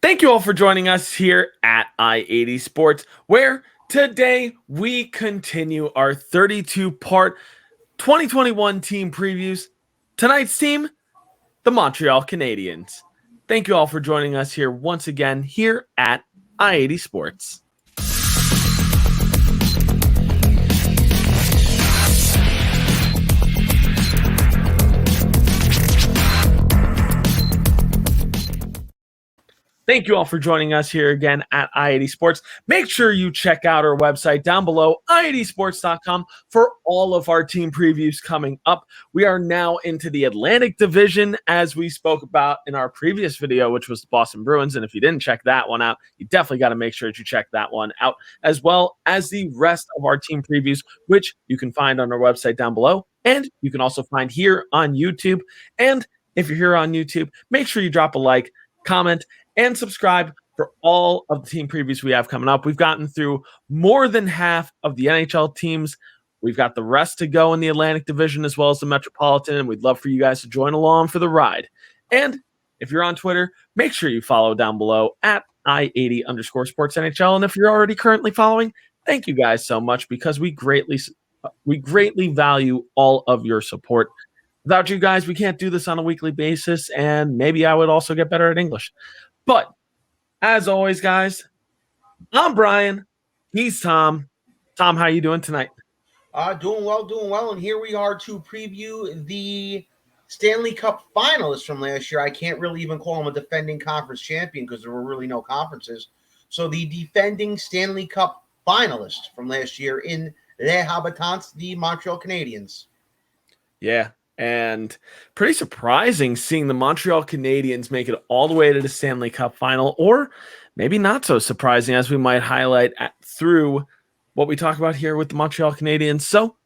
Thank you all for joining us here at I-80 Sports, where today we continue our 32-part 2021 team previews. Tonight's team, the Montreal Canadiens. Thank you all for joining us here once again here at I-80 Sports. Thank you all for joining us here again at I-80 Sports. Make sure you check out our website down below, i80sports.com, for all of our team previews coming up. We are now into the Atlantic Division, as we spoke about in our previous video, which was the Boston Bruins. And if you didn't check that one out, you definitely got to make sure that you check that one out, as well as the rest of our team previews, which you can find on our website down below. And you can also find here on YouTube. And if you're here on YouTube, make sure you drop a like, comment, and subscribe for all of the team previews we have coming up. We've gotten through more than half of the NHL teams. We've got the rest to go in the Atlantic Division as well as the Metropolitan, and we'd love for you guys to join along for the ride. And if you're on Twitter, make sure you follow down below at I80_SportsNHL. And if you're already currently following, thank you guys so much, because we greatly value all of your support. Without you guys, we can't do this on a weekly basis, and maybe I would also get better at English. But as always, guys, I'm Brian. He's Tom. Tom, how you doing tonight? Doing well. And here we are to preview the Stanley Cup finalists from last year. I can't really even call them a defending conference champion because there were really no conferences. So the defending Stanley Cup finalists from last year in Les Habitants, the Montreal Canadiens. Yeah. And pretty surprising seeing the Montreal Canadiens make it all the way to the Stanley Cup final, or maybe not so surprising, as we might highlight through what we talk about here with the Montreal Canadiens. So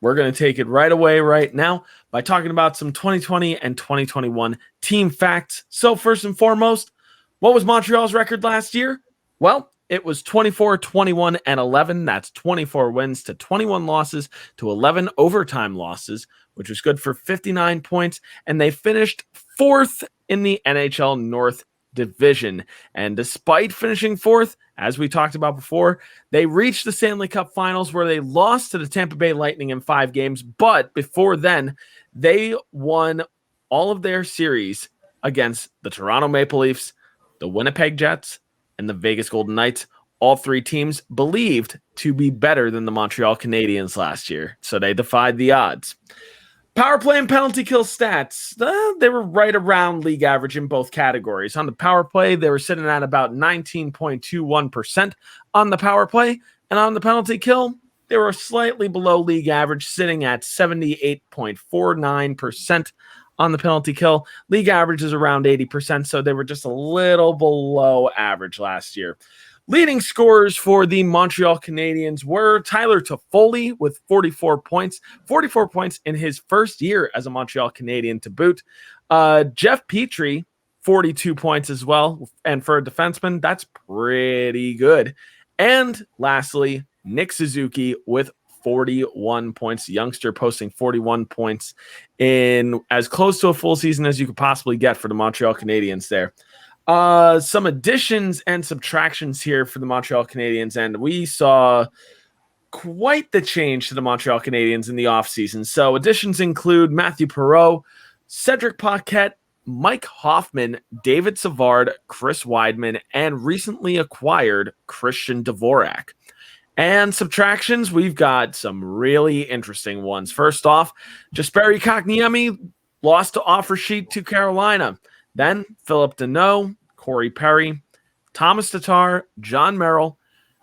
we're going to take it right away right now by talking about some 2020 and 2021 team facts. So first and foremost, what was Montreal's record last year? Well, it was 24, 21, and 11. That's 24 wins to 21 losses to 11 overtime losses, which was good for 59 points. And they finished fourth in the NHL North Division. And despite finishing fourth, as we talked about before, they reached the Stanley Cup Finals, where they lost to the Tampa Bay Lightning in 5 games. But before then, they won all of their series against the Toronto Maple Leafs, the Winnipeg Jets, and the Vegas Golden Knights. All 3 teams believed to be better than the Montreal Canadiens last year, so they defied the odds. Power play and penalty kill stats, they were right around league average in both categories. On the power play, they were sitting at about 19.21% on the power play, and on the penalty kill, they were slightly below league average, sitting at 78.49% on the penalty kill. League average is around 80%, so they were just a little below average last year. Leading scorers for the Montreal Canadiens were Tyler Toffoli with 44 points. 44 points in his first year as a Montreal Canadien to boot. Jeff Petrie, 42 points as well. And for a defenseman, that's pretty good. And lastly, Nick Suzuki with 41 points. The youngster posting 41 points in as close to a full season as you could possibly get for the Montreal Canadiens there. Some additions and subtractions here for the Montreal Canadiens, and we saw quite the change to the Montreal Canadiens in the offseason. So additions include Matthew Perreault, Cedric Paquette, Mike Hoffman, David Savard, Chris Weidman, and recently acquired Christian Dvorak. And subtractions, we've got some really interesting ones. First off, Jesperi Kotkaniemi lost to offer sheet to Carolina. Then Philip Deneau, Corey Perry, Thomas Tatar, John Merrill,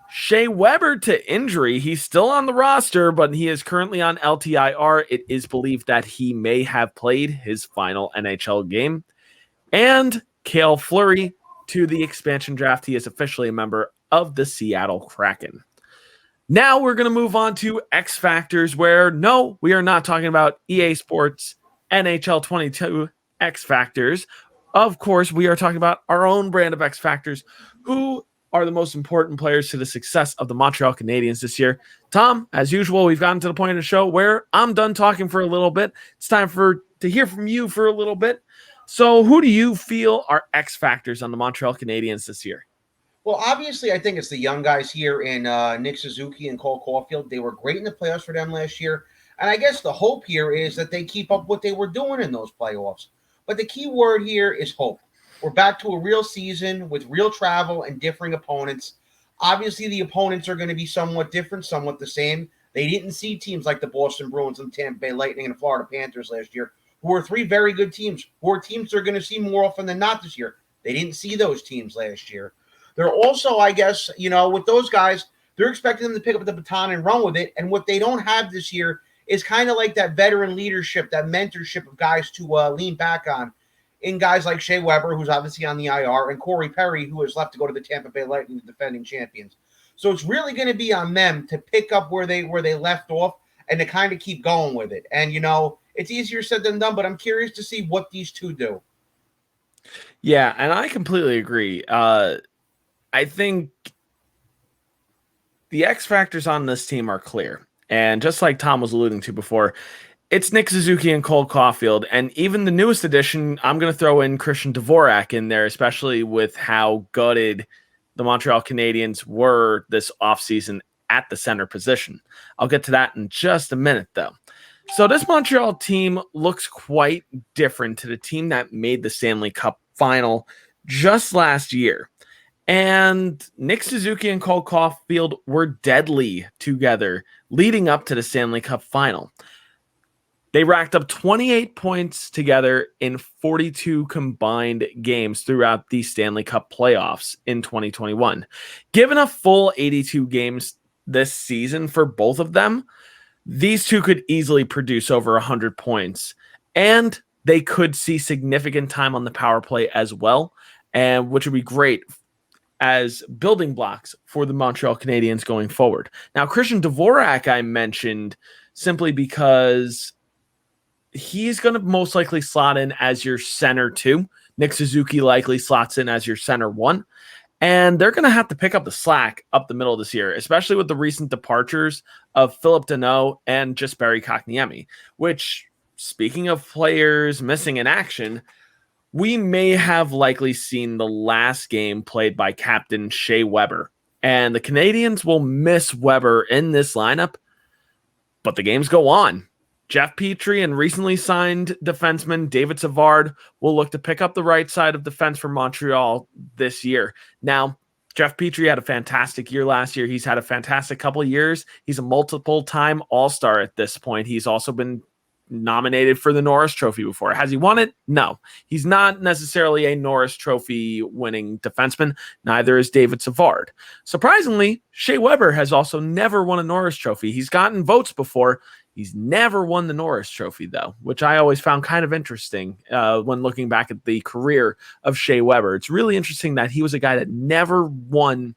Shea Weber to injury. He's still on the roster, but he is currently on LTIR. It is believed that he may have played his final NHL game. And Cale Fleury to the expansion draft. He is officially a member of the Seattle Kraken. Now we're going to move on to X Factors, where no, we are not talking about EA Sports NHL 22 X Factors. Of course, we are talking about our own brand of X Factors, who are the most important players to the success of the Montreal Canadiens this year. Tom, as usual, we've gotten to the point of the show where I'm done talking for a little bit. It's time to hear from you for a little bit. So who do you feel are X factors on the Montreal Canadiens this year? Well, obviously, I think it's the young guys here in Nick Suzuki and Cole Caulfield. They were great in the playoffs for them last year. And I guess the hope here is that they keep up what they were doing in those playoffs. But the key word here is hope. We're back to a real season with real travel and differing opponents. Obviously, the opponents are going to be somewhat different, somewhat the same. They didn't see teams like the Boston Bruins and Tampa Bay Lightning and the Florida Panthers last year, who were three very good teams, who are teams they're going to see more often than not this year. They didn't see those teams last year. They're also, I guess, with those guys, they're expecting them to pick up the baton and run with it. And what they don't have this year is kind of like that veteran leadership, that mentorship of guys to lean back on in guys like Shea Weber, who's obviously on the IR, and Corey Perry, who has left to go to the Tampa Bay Lightning, the defending champions. So it's really going to be on them to pick up where they left off and to kind of keep going with it. And, it's easier said than done, but I'm curious to see what these two do. Yeah, and I completely agree. I think the X factors on this team are clear. And just like Tom was alluding to before, it's Nick Suzuki and Cole Caulfield. And even the newest addition, I'm going to throw in Christian Dvorak in there, especially with how gutted the Montreal Canadiens were this offseason at the center position. I'll get to that in just a minute, though. So this Montreal team looks quite different to the team that made the Stanley Cup final just last year. And Nick Suzuki and Cole Caulfield were deadly together leading up to the Stanley Cup final. They racked up 28 points together in 42 combined games throughout the Stanley Cup playoffs in 2021. Given a full 82 games this season for both of them, these two could easily produce over 100 points. And they could see significant time on the power play as well, and which would be great as building blocks for the Montreal Canadiens going forward. Now, Christian Dvorak I mentioned simply because he's going to most likely slot in as your center 2. Nick Suzuki likely slots in as your center 1. And they're going to have to pick up the slack up the middle this year, especially with the recent departures of Philip Deneau and Jesperi Kotkaniemi, which, speaking of players missing in action, we may have likely seen the last game played by Captain Shea Weber. And the Canadiens will miss Weber in this lineup, but the games go on. Jeff Petrie and recently signed defenseman David Savard will look to pick up the right side of defense for Montreal this year. Now, Jeff Petrie had a fantastic year last year. He's had a fantastic couple of years. He's a multiple-time All-Star at this point. He's also been nominated for the Norris Trophy before. Has he won it? No. He's not necessarily a Norris Trophy winning defenseman. Neither is David Savard. Surprisingly, Shea Weber has also never won a Norris Trophy. He's gotten votes before. He's never won the Norris Trophy, though, which I always found kind of interesting when looking back at the career of Shea Weber. It's really interesting that he was a guy that never won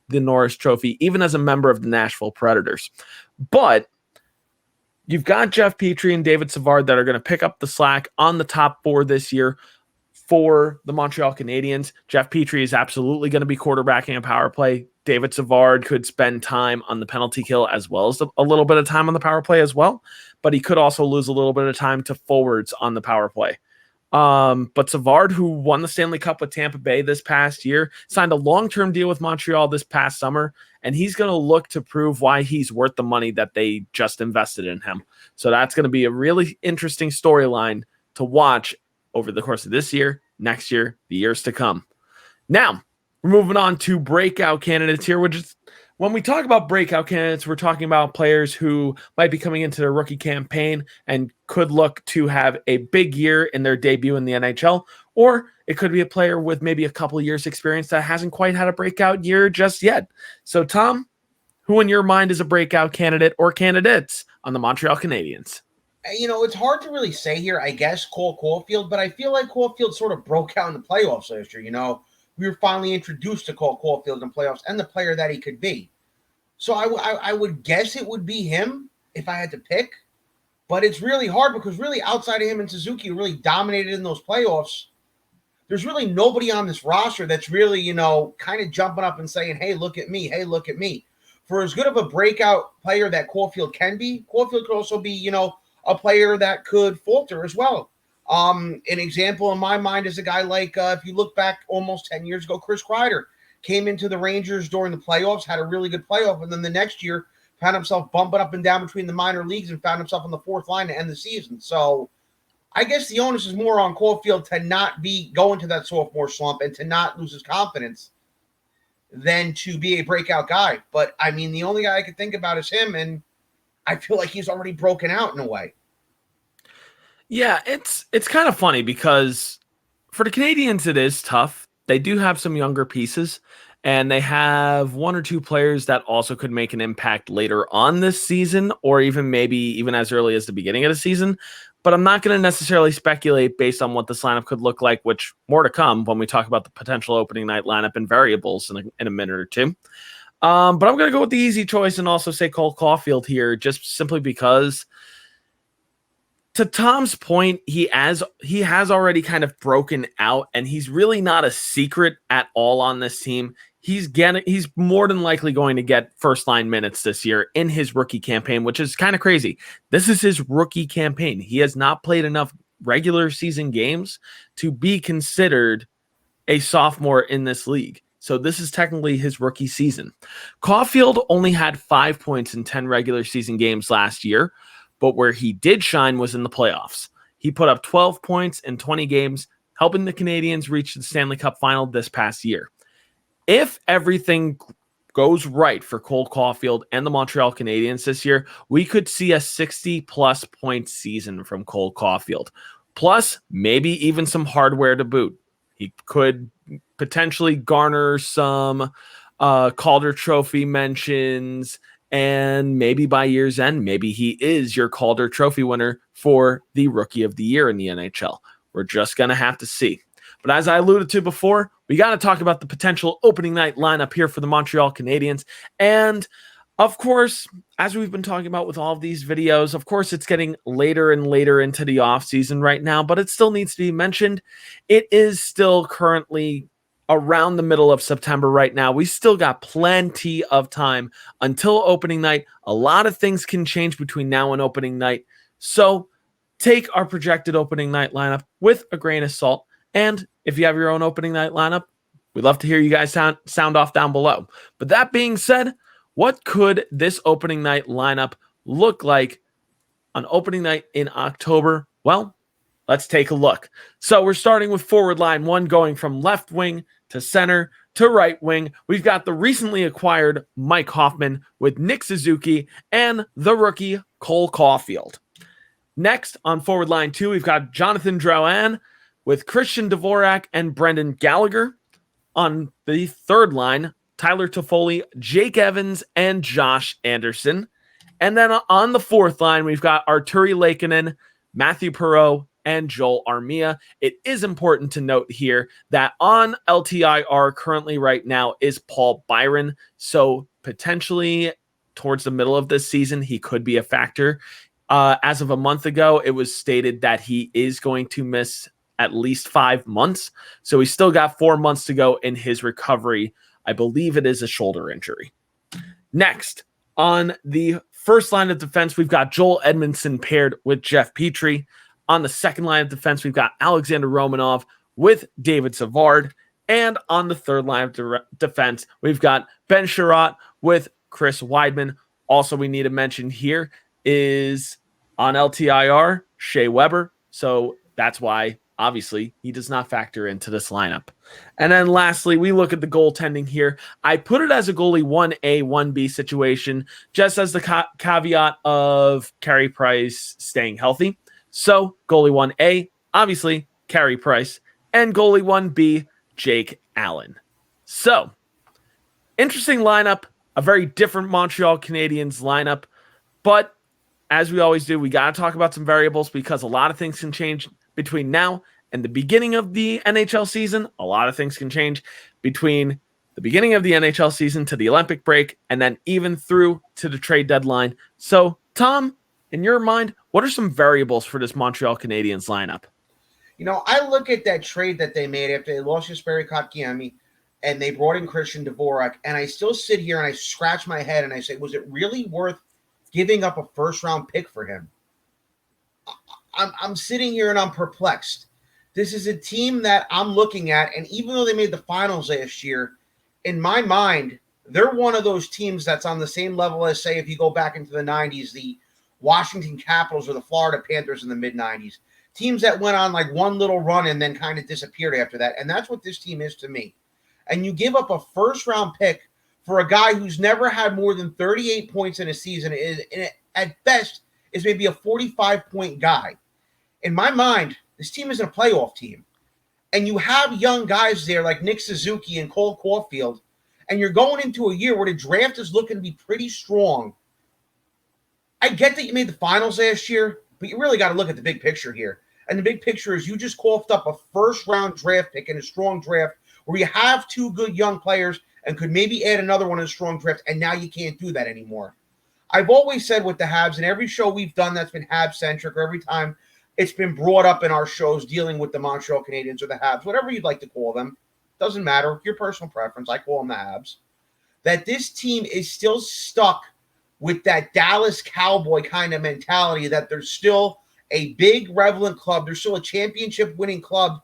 the Norris Trophy, even as a member of the Nashville Predators. But you've got Jeff Petrie and David Savard that are going to pick up the slack on the top 4 this year for the Montreal Canadiens. Jeff Petrie is absolutely going to be quarterbacking a power play. David Savard could spend time on the penalty kill as well as a little bit of time on the power play as well, but he could also lose a little bit of time to forwards on the power play. But Savard, who won the Stanley Cup with Tampa Bay this past year, signed a long-term deal with Montreal this past summer, and he's going to look to prove why he's worth the money that they just invested in him. So that's going to be a really interesting storyline to watch over the course of this year, next year, the years to come. Now, we're moving on to breakout candidates here, which is when we talk about breakout candidates, we're talking about players who might be coming into their rookie campaign and could look to have a big year in their debut in the NHL, or it could be a player with maybe a couple of years experience that hasn't quite had a breakout year just yet. So, Tom, who in your mind is a breakout candidate or candidates on the Montreal Canadiens? It's hard to really say here, I guess, Cole Caulfield, but I feel like Caulfield sort of broke out in the playoffs last year. We were finally introduced to Cole Caulfield in playoffs and the player that he could be. So I would guess it would be him if I had to pick, but it's really hard because really outside of him and Suzuki who really dominated in those playoffs, there's really nobody on this roster that's really, kind of jumping up and saying, hey, look at me. Hey, look at me. For as good of a breakout player that Caulfield can be, Caulfield could also be, a player that could falter as well. An example in my mind is a guy like, if you look back almost 10 years ago, Chris Kreider came into the Rangers during the playoffs, had a really good playoff, and then the next year found himself bumping up and down between the minor leagues and found himself on the fourth line to end the season. So I guess the onus is more on Caulfield to not be going to that sophomore slump and to not lose his confidence than to be a breakout guy. But, I mean, the only guy I could think about is him, and I feel like he's already broken out in a way. Yeah, it's kind of funny because for the Canadiens, it is tough. They do have some younger pieces, and they have one or two players that also could make an impact later on this season, or even maybe even as early as the beginning of the season. But I'm not going to necessarily speculate based on what this lineup could look like, which more to come when we talk about the potential opening night lineup and variables in a minute or two. But I'm going to go with the easy choice and also say Cole Caulfield here, just simply because, to Tom's point, he has already kind of broken out, and he's really not a secret at all on this team. He's more than likely going to get first line minutes this year in his rookie campaign, which is kind of crazy. This is his rookie campaign. He has not played enough regular season games to be considered a sophomore in this league. So this is technically his rookie season. Caulfield only had 5 points in 10 regular season games last year, but where he did shine was in the playoffs. He put up 12 points in 20 games, helping the Canadiens reach the Stanley Cup final this past year. If everything goes right for Cole Caulfield and the Montreal Canadiens this year, we could see a 60-plus point season from Cole Caulfield. Plus, maybe even some hardware to boot. He could potentially garner some Calder Trophy mentions, and maybe by year's end, maybe he is your Calder Trophy winner for the Rookie of the Year in the NHL. We're just going to have to see. But as I alluded to before, we got to talk about the potential opening night lineup here for the Montreal Canadiens. And of course, as we've been talking about with all of these videos, of course, it's getting later and later into the offseason right now, but it still needs to be mentioned. It is still currently around the middle of September right now. We still got plenty of time until opening night. A lot of things can change between now and opening night. So take our projected opening night lineup with a grain of salt. And if you have your own opening night lineup, we'd love to hear you guys sound off down below. But that being said, what could this opening night lineup look like on opening night in October? Well, let's take a look. So we're starting with forward line one, going from left wing to center to right wing. We've got the recently acquired Mike Hoffman with Nick Suzuki and the rookie Cole Caulfield. Next on forward line two, we've got Jonathan Drouin with Christian Dvorak and Brendan Gallagher. On the third line, Tyler Toffoli, Jake Evans, and Josh Anderson. And then on the fourth line, we've got Arturi Lekkinen, Matthew Perreault, and Joel Armia. It is important to note here that on LTIR currently right now is Paul Byron. So potentially towards the middle of this season, he could be a factor. As of a month ago, it was stated that he is going to miss at least 5 months. So he's still got 4 months to go in his recovery. I believe it is a shoulder injury. Next, on the first line of defense, we've got Joel Edmondson paired with Jeff Petrie. On the second line of defense, we've got Alexander Romanov with David Savard. And on the third line of defense, we've got Ben Sherratt with Chris Weidman. Also, we need to mention here is on LTIR, Shea Weber. So that's why, obviously, he does not factor into this lineup. And then lastly, we look at the goaltending here. I put it as a goalie 1A, 1B situation, just as the caveat of Carey Price staying healthy. So goalie 1A, obviously, Carey Price, and goalie 1B, Jake Allen. So, interesting lineup, a very different Montreal Canadiens lineup, but as we always do, we got to talk about some variables because a lot of things can change between now and the beginning of the NHL season. A lot of things can change between the beginning of the NHL season to the Olympic break, and then even through to the trade deadline. So, Tom, in your mind, what are some variables for this Montreal Canadiens lineup? You know, I look at that trade that they made after they lost Jesperi Kotkaniemi and they brought in Christian Dvorak, and I still sit here and I scratch my head and I say, was it really worth giving up a first-round pick for him? I'm sitting here and I'm perplexed. This is a team that I'm looking at, and even though they made the finals last year, in my mind, they're one of those teams that's on the same level as, say, if you go back into the 90s, the Washington Capitals or the Florida Panthers in the mid-90s. Teams that went on like one little run and then kind of disappeared after that. And that's what this team is to me. And you give up a first-round pick for a guy who's never had more than 38 points in a season, at best is maybe a 45-point guy. In my mind, this team isn't a playoff team. And you have young guys there like Nick Suzuki and Cole Caulfield, and you're going into a year where the draft is looking to be pretty strong. I get that you made the finals last year, but you really got to look at the big picture here. And the big picture is you just coughed up a first-round draft pick in a strong draft where you have two good young players and could maybe add another one in a strong draft, and now you can't do that anymore. I've always said with the Habs, and every show we've done that's been Habs-centric, or every time it's been brought up in our shows dealing with the Montreal Canadiens or the Habs, whatever you'd like to call them, doesn't matter, your personal preference, I call them the Habs, that this team is still stuck with that Dallas Cowboy kind of mentality that they're still a big, relevant club. They're still a championship-winning club.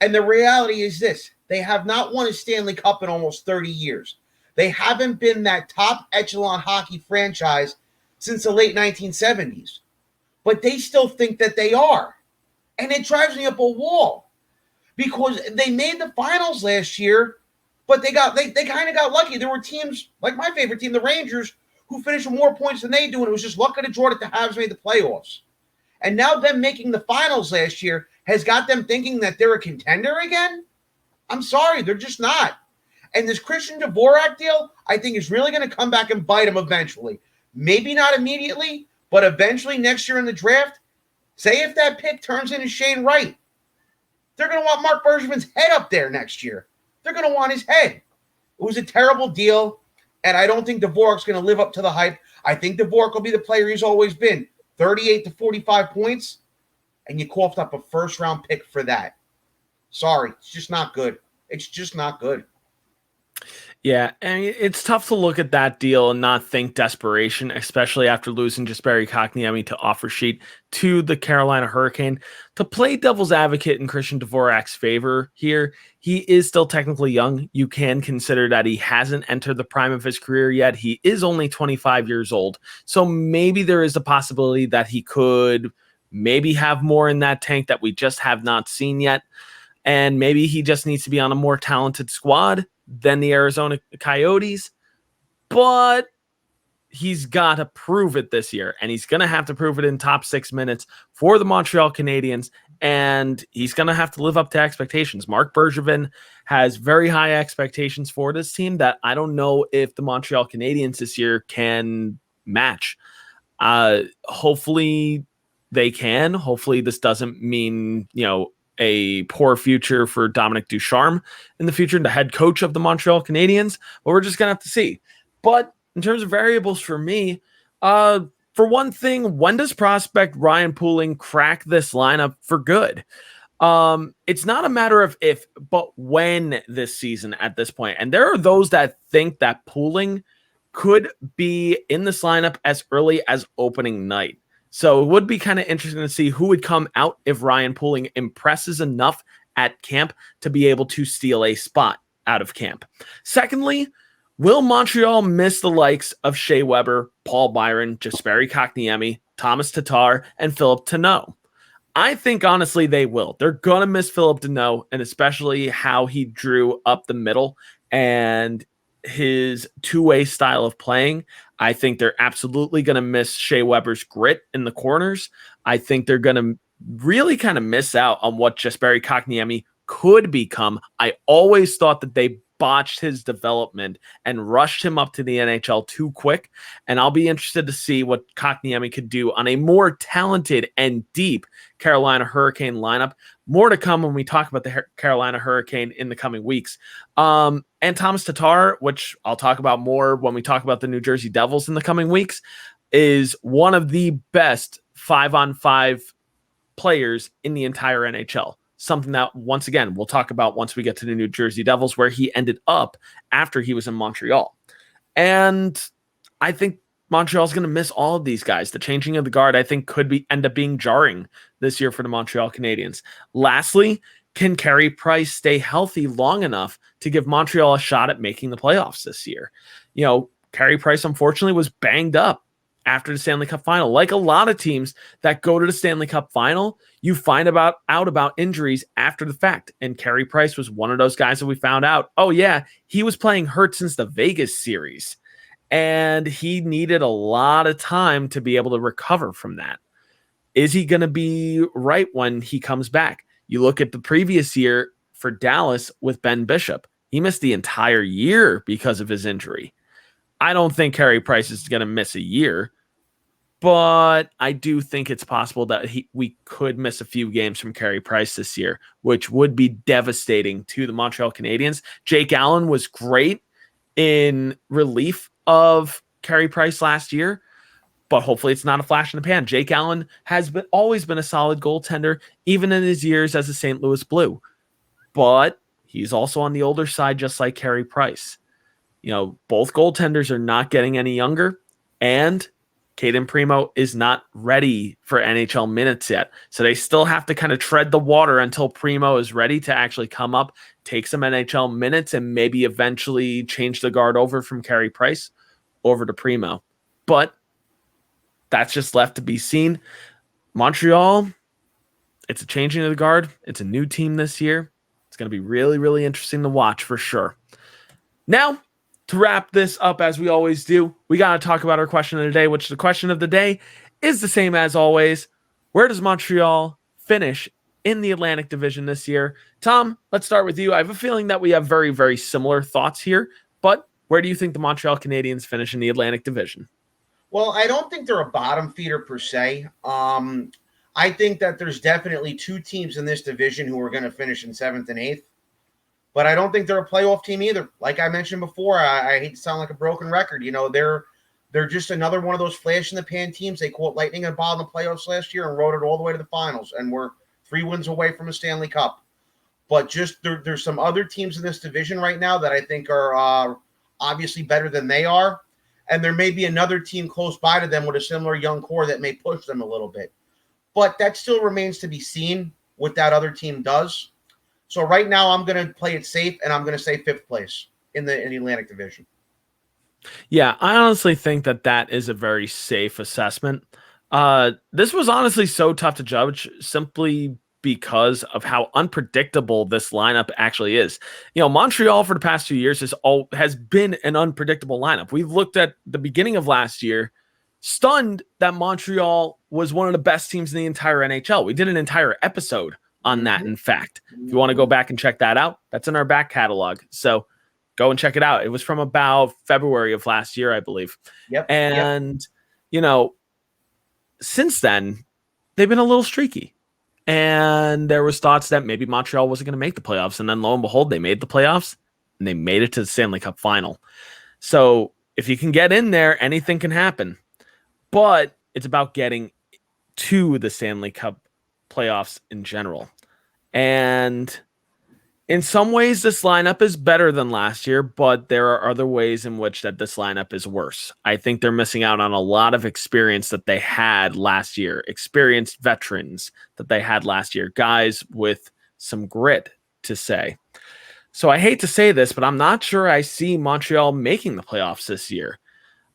And the reality is this. They have not won a Stanley Cup in almost 30 years. They haven't been that top echelon hockey franchise since the late 1970s. But they still think that they are. And it drives me up a wall. Because they made the finals last year, but they kind of got lucky. There were teams, like my favorite team, the Rangers, who finished with more points than they do, and it was just luck of the draw that the Habs made the playoffs. And now them making the finals last year has got them thinking that they're a contender again? I'm sorry, they're just not. And this Christian Dvorak deal, I think, is really going to come back and bite them eventually. Maybe not immediately, but eventually next year in the draft, say if that pick turns into Shane Wright, they're going to want Mark Bergevin's head up there next year. They're going to want his head. It was a terrible deal, and I don't think Dvorak's going to live up to the hype. I think Dvorak will be the player he's always been, 38 to 45 points, and you coughed up a first-round pick for that. Sorry, it's just not good. It's just not good. Yeah, and it's tough to look at that deal and not think desperation, especially after losing Jesperi Kotkaniemi to offer sheet to the Carolina Hurricane. To play devil's advocate in Christian Dvorak's favor here, he is still technically young. You can consider that he hasn't entered the prime of his career yet. He is only 25 years old. So maybe there is a possibility that he could maybe have more in that tank that we just have not seen yet. And maybe he just needs to be on a more talented squad than the Arizona Coyotes, but he's got to prove it this year, and he's going to have to prove it in top 6 minutes for the Montreal Canadiens, and he's going to have to live up to expectations. Mark Bergevin has very high expectations for this team that I don't know if the Montreal Canadiens this year can match. Hopefully they can. Hopefully this doesn't mean, a poor future for Dominic Ducharme in the future, the head coach of the Montreal Canadiens, but we're just going to have to see. But in terms of variables for me, for one thing, when does prospect Ryan Poehling crack this lineup for good? It's not a matter of if, but when this season at this point. And there are those that think that Poehling could be in this lineup as early as opening night. So it would be kind of interesting to see who would come out if Ryan Poehling impresses enough at camp to be able to steal a spot out of camp. Secondly, will Montreal miss the likes of Shea Weber, Paul Byron, Jesperi Kotkaniemi, Thomas Tatar, and Philip Deneau? I think, honestly, they will. They're going to miss Philip Deneau, and especially how he drew up the middle and his two-way style of playing. I think they're absolutely going to miss Shea Weber's grit in the corners. I think they're going to really kind of miss out on what Jesperi Kotkaniemi could become. I always thought that they botched his development and rushed him up to the NHL too quick. And I'll be interested to see what Kotkaniemi could do on a more talented and deep Carolina Hurricane lineup. More to come when we talk about the Carolina Hurricane in the coming weeks. And Thomas Tatar, which I'll talk about more when we talk about the New Jersey Devils in the coming weeks, is one of the best 5-on-5 players in the entire NHL. Something that, once again, we'll talk about once we get to the New Jersey Devils, where he ended up after he was in Montreal. And I think Montreal's going to miss all of these guys. The changing of the guard, I think, could end up being jarring this year for the Montreal Canadiens. Lastly, can Carey Price stay healthy long enough to give Montreal a shot at making the playoffs this year? Carey Price, unfortunately, was banged up after the Stanley Cup final. Like a lot of teams that go to the Stanley Cup final, you find out about injuries after the fact. And Carey Price was one of those guys that we found out, oh yeah, he was playing hurt since the Vegas series. And he needed a lot of time to be able to recover from that. Is he going to be right when he comes back? You look at the previous year for Dallas with Ben Bishop. He missed the entire year because of his injury. I don't think Carey Price is going to miss a year, but I do think it's possible that we could miss a few games from Carey Price this year, which would be devastating to the Montreal Canadiens. Jake Allen was great in relief of Carey Price last year, but hopefully it's not a flash in the pan. Jake Allen has always been a solid goaltender, even in his years as a St. Louis Blue, but he's also on the older side, just like Carey Price. Both goaltenders are not getting any younger, and Caden Primo is not ready for NHL minutes yet. So they still have to kind of tread the water until Primo is ready to actually come up, take some NHL minutes, and maybe eventually change the guard over from Carey Price over to Primo. But that's just left to be seen. Montreal, it's a changing of the guard. It's a new team this year. It's going to be really, really interesting to watch for sure. Now, to wrap this up, as we always do, we got to talk about our question of the day, which the question of the day is the same as always. Where does Montreal finish in the Atlantic Division this year? Tom, let's start with you. I have a feeling that we have very, very similar thoughts here, but where do you think the Montreal Canadiens finish in the Atlantic Division? Well, I don't think they're a bottom feeder per se. I think that there's definitely two teams in this division who are going to finish in 7th and 8th. But I don't think they're a playoff team either. Like I mentioned before, I hate to sound like a broken record. They're just another one of those flash-in-the-pan teams. They caught lightning and bottom in the playoffs last year and rode it all the way to the finals, and we're 3 wins away from a Stanley Cup. But just there's some other teams in this division right now that I think are obviously better than they are, and there may be another team close by to them with a similar young core that may push them a little bit. But that still remains to be seen what that other team does. So right now I'm going to play it safe, and I'm going to say 5th place in the Atlantic Division. Yeah, I honestly think that is a very safe assessment. This was honestly so tough to judge simply because of how unpredictable this lineup actually is. Montreal for the past 2 years has been an unpredictable lineup. We've looked at the beginning of last year, stunned that Montreal was one of the best teams in the entire NHL. We did an entire episode on that, in fact. If you want to go back and check that out, that's in our back catalog. So go and check it out. It was from about February of last year, I believe. Yep. And, since then, they've been a little streaky. And there was thoughts that maybe Montreal wasn't going to make the playoffs. And then lo and behold, they made the playoffs and they made it to the Stanley Cup final. So if you can get in there, anything can happen. But it's about getting to the Stanley Cup playoffs in general. And in some ways, this lineup is better than last year, but there are other ways in which that this lineup is worse. I think they're missing out on a lot of experience that they had last year, experienced veterans that they had last year, guys with some grit to say. So I hate to say this, but I'm not sure I see Montreal making the playoffs this year.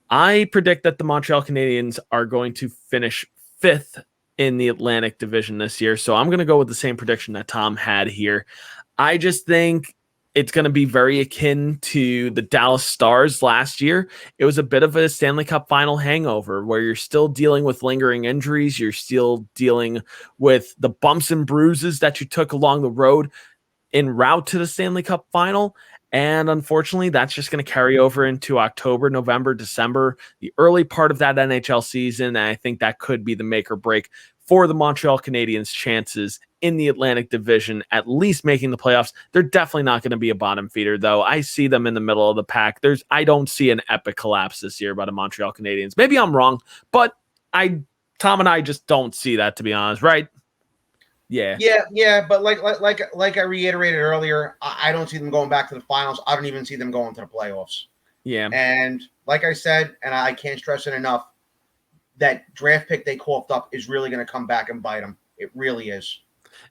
I predict that the Montreal Canadiens are going to finish 5th in the Atlantic Division this year. So I'm going to go with the same prediction that Tom had here. I just think it's going to be very akin to the Dallas Stars last year. It was a bit of a Stanley Cup final hangover where you're still dealing with lingering injuries. You're still dealing with the bumps and bruises that you took along the road en route to the Stanley Cup final. And unfortunately, that's just going to carry over into October, November, December, the early part of that NHL season. And I think that could be the make or break for the Montreal Canadiens' chances in the Atlantic Division, at least making the playoffs. They're definitely not going to be a bottom feeder, though. I see them in the middle of the pack. I don't see an epic collapse this year by the Montreal Canadiens. Maybe I'm wrong, but Tom and I just don't see that, to be honest, right? Yeah. But like I reiterated earlier, I don't see them going back to the finals. I don't even see them going to the playoffs. Yeah. And like I said, and I can't stress it enough, that draft pick they coughed up is really going to come back and bite them. It really is.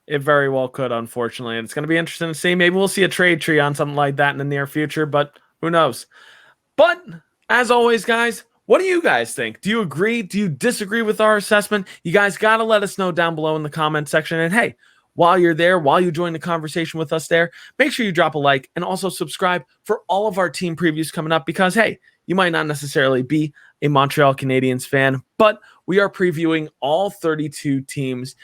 It very well could, unfortunately. And it's going to be interesting to see. Maybe we'll see a trade tree on something like that in the near future, but who knows? But as always, guys, what do you guys think? Do you agree? Do you disagree with our assessment? You guys got to let us know down below in the comment section. And hey, while you're there, while you join the conversation with us there, make sure you drop a like and also subscribe for all of our team previews coming up because, hey, you might not necessarily be a Montreal Canadiens fan, but we are previewing all 32 teams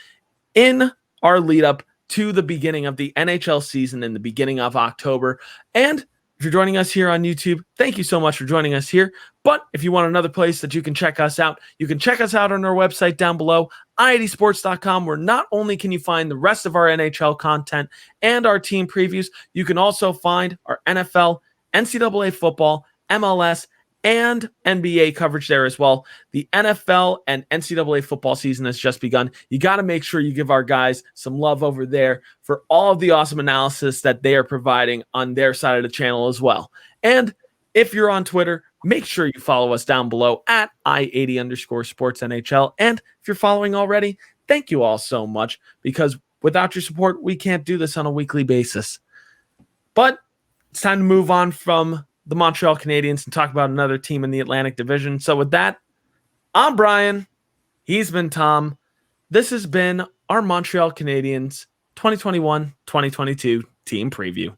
in our lead up to the beginning of the NHL season in the beginning of October. And if you're joining us here on YouTube, thank you so much for joining us here. But if you want another place that you can check us out, you can check us out on our website down below, i80sports.com, where not only can you find the rest of our NHL content and our team previews, you can also find our NFL, NCAA football, MLS, and NBA coverage there as well. The NFL and NCAA football season has just begun. You got to make sure you give our guys some love over there for all of the awesome analysis that they are providing on their side of the channel as well. And if you're on Twitter, make sure you follow us down below at i80_sportsNHL. And if you're following already, thank you all so much because without your support, we can't do this on a weekly basis. But it's time to move on from the Montreal Canadiens and talk about another team in the Atlantic Division. So with that, I'm Brian. He's been Tom. This has been our Montreal Canadiens 2021-2022 team preview.